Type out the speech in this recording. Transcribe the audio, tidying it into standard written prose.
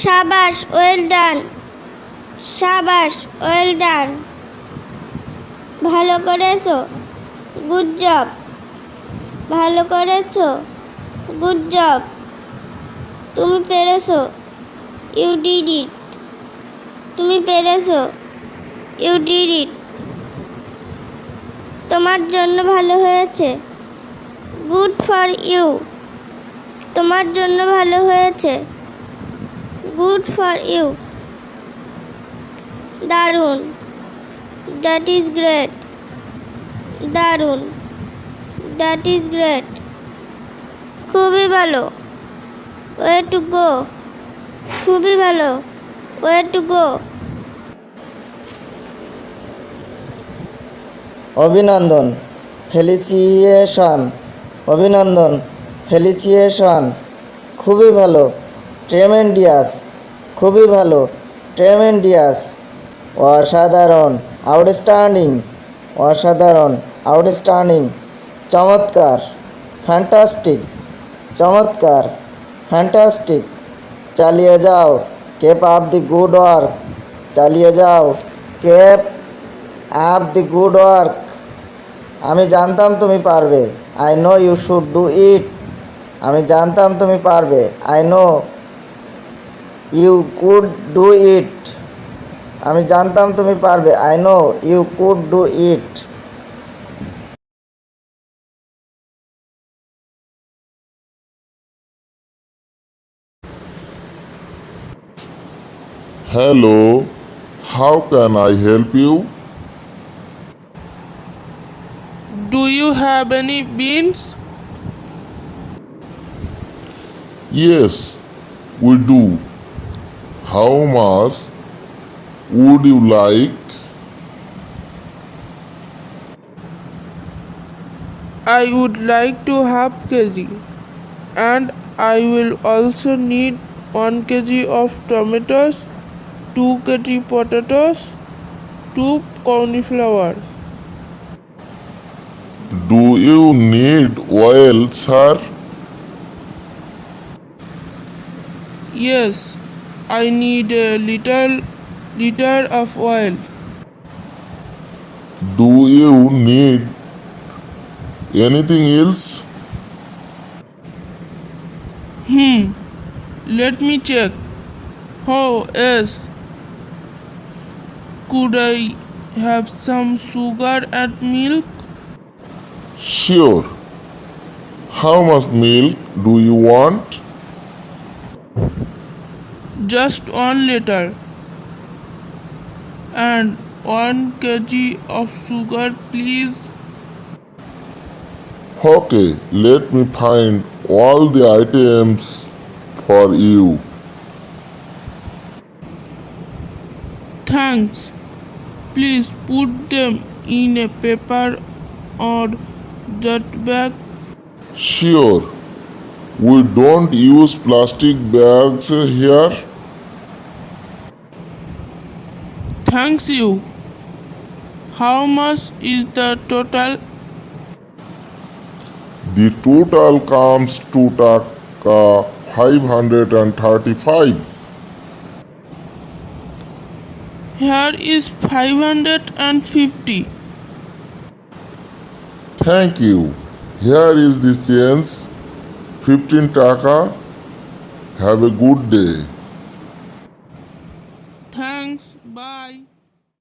সাবাস, well done. সাবাস, well done. ভালো করেছো, গুড জব। ভালো করেছো, গুড জব। তুমি পেরেছো, ইউ ডিড ইট। তুমি পেরেছো, ইউ ডিড ইট। তোমার জন্য ভালো হয়েছে, গুড ফর ইউ। তোমার জন্য ভালো হয়েছে, গুড ফর ইউ। দারুণ, দ্যাট ইজ গ্রেট। দারুণ, দ্যাট ইজ গ্রেট। খুবই ভালো, ওয়ে টু গো। খুবই ভালো, ওয়ে টু গো। অভিনন্দন, ফেলিসিয়েশন। অভিনন্দন, ফেলিসিয়েশন। খুবই ভালো, ট্রেমেন্ডিয়াস। খুবই ভালো, ট্রেমেন্ডিয়াস। অসাধারণ, আউটস্ট্যান্ডিং। অসাধারণ, আউটস্ট্যান্ডিং। চমৎকার, ফ্যান্টাস্টিক। চমৎকার, ফ্যান্টাস্টিক। চালিয়ে যাও, keep up the good work. চালিয়ে যাও, keep up the good work. আমি জানতাম তুমি পারবে। I know you should do it. আমি জানতাম তুমি পারবে। I know you could do it. আমি জানতাম তুমি পারবে। I know you could do it. Hello, how can I help you? Do you have any beans? Yes, we do. How much would you like? I would like to half kg, and I will also need 1 kg of tomatoes, 2 kg potatoes, 2 cauliflowers. Do you need oil, sir? Yes, I need a little liter of oil. Do you need anything else? Let me check. Oh, yes. Could I have some sugar and milk? Sure. How much milk do you want? Just 1 liter. And 1 kg of sugar, please. Okay, let me find all the items for you. Thanks. Please put them in a paper or that bag. Sure. We don't use plastic bags here. Thanks you. How much is the total? The total comes to taka 535. Here is 550. Thank you. Here is the change. 15 taka. Have a good day. Thanks. Bye.